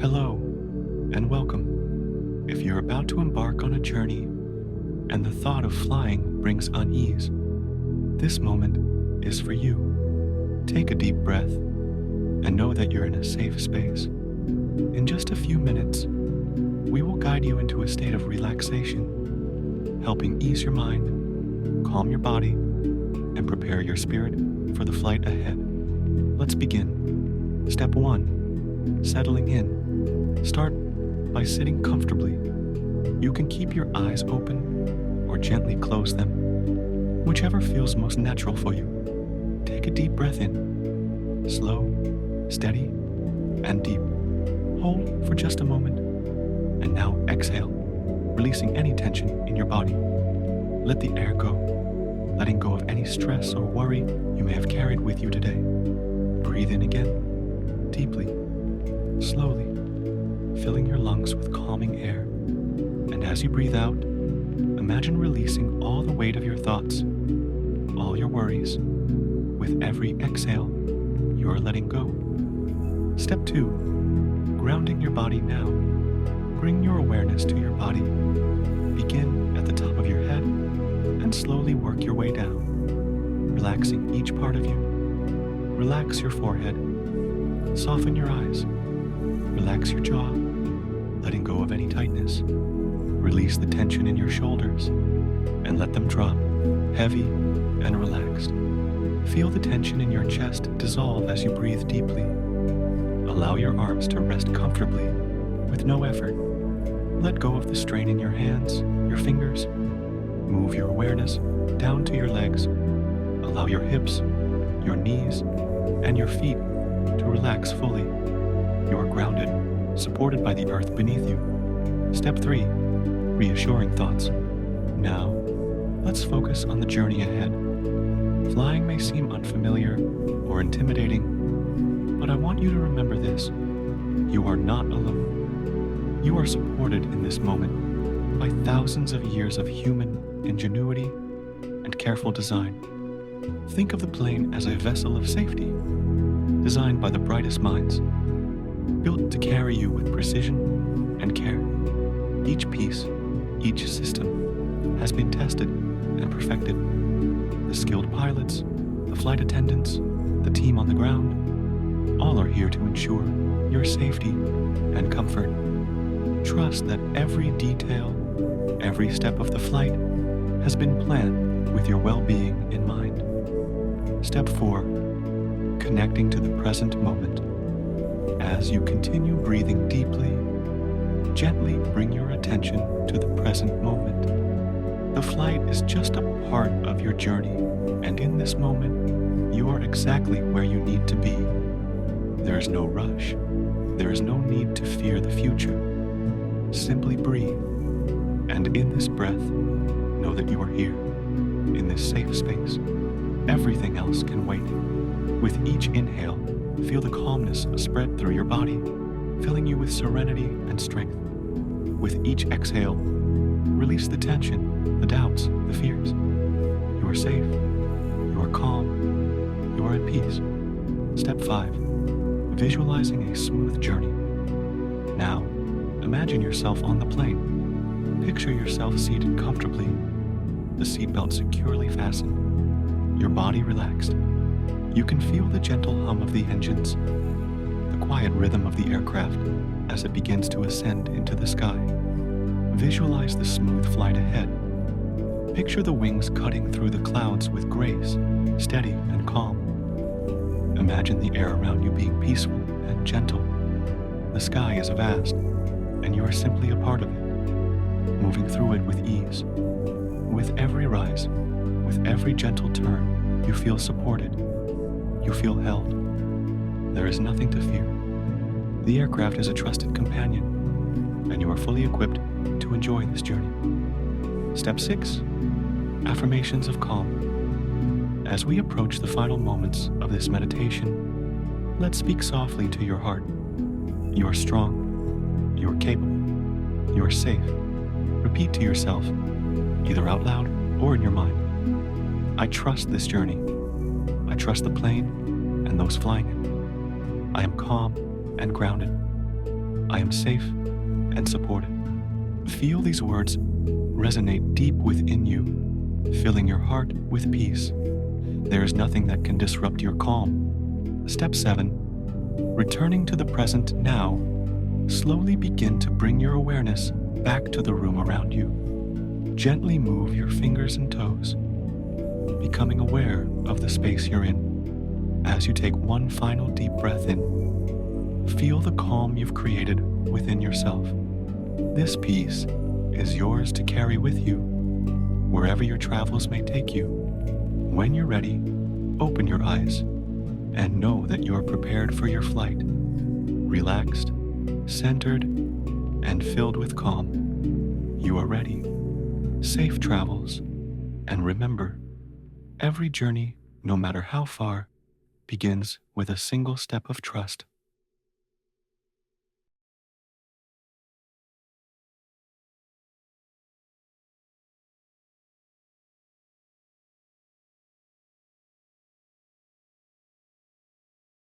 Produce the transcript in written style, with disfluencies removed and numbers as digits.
Hello, and welcome. If you're about to embark on a journey and the thought of flying brings unease, this moment is for you. Take a deep breath and know that you're in a safe space. In just a few minutes, we will guide you into a state of relaxation, helping ease your mind, calm your body, and prepare your spirit for the flight ahead. Let's begin. Step 1. Settling in. Start by sitting comfortably. You can keep your eyes open or gently close them, whichever feels most natural for you. Take a deep breath in, slow, steady, and deep. Hold for just a moment, and now exhale, releasing any tension in your body. Let the air go, letting go of any stress or worry you may have carried with you today. Breathe in again, deeply, slowly, filling your lungs with calming air. And as you breathe out, imagine releasing all the weight of your thoughts, all your worries. With every exhale, you are letting go. Step 2. Grounding your body now. Bring your awareness to your body. Begin at the top of your head and slowly work your way down, relaxing each part of you. Relax your forehead. Soften your eyes. Relax your jaw, letting go of any tightness. Release the tension in your shoulders and let them drop, heavy and relaxed. Feel the tension in your chest dissolve as you breathe deeply. Allow your arms to rest comfortably with no effort. Let go of the strain in your hands, your fingers. Move your awareness down to your legs. Allow your hips, your knees, and your feet to relax fully. You are grounded, supported by the earth beneath you. Step 3. Reassuring thoughts. Now, let's focus on the journey ahead. Flying may seem unfamiliar or intimidating, but I want you to remember this. You are not alone. You are supported in this moment by thousands of years of human ingenuity and careful design. Think of the plane as a vessel of safety, designed by the brightest minds, built to carry you with precision and care. Each piece, each system has been tested and perfected. The skilled pilots, the flight attendants, the team on the ground, all are here to ensure your safety and comfort. Trust that every detail, every step of the flight has been planned with your well-being in mind. Step 4. Connecting to the present moment. As you continue breathing deeply, gently bring your attention to the present moment. The flight is just a part of your journey, and in this moment, you are exactly where you need to be. There is no rush. There is no need to fear the future. Simply breathe, and in this breath, know that you are here, in this safe space. Everything else can wait. With each inhale, feel the calmness spread through your body, filling you with serenity and strength. With each exhale, release the tension, the doubts, the fears. You are safe. You are calm. You are at peace. Step 5. Visualizing a smooth journey. Now, imagine yourself on the plane. Picture yourself seated comfortably, the seatbelt securely fastened, your body relaxed. You can feel the gentle hum of the engines, the quiet rhythm of the aircraft as it begins to ascend into the sky. Visualize the smooth flight ahead. Picture the wings cutting through the clouds with grace, steady and calm. Imagine the air around you being peaceful and gentle. The sky is vast, and you are simply a part of it, moving through it with ease. With every rise, with every gentle turn, you feel supported. You feel held. There is nothing to fear. The aircraft is a trusted companion, and you are fully equipped to enjoy this journey. Step 6. Affirmations of calm. As we approach the final moments of this meditation, let's speak softly to your heart. You are strong. You are capable. You are safe. Repeat to yourself, either out loud or in your mind. I trust this journey. I trust the plane and those flying it. I am calm and grounded. I am safe and supported. Feel these words resonate deep within you, filling your heart with peace. There is nothing that can disrupt your calm. Step 7. Returning to the present now, slowly begin to bring your awareness back to the room around you. Gently move your fingers and toes, becoming aware of the space you're in. As you take one final deep breath in, feel the calm you've created within yourself. This peace is yours to carry with you, wherever your travels may take you. When you're ready, open your eyes and know that you are prepared for your flight, relaxed, centered, and filled with calm. You are ready. Safe travels, and remember, every journey, no matter how far, begins with a single step of trust.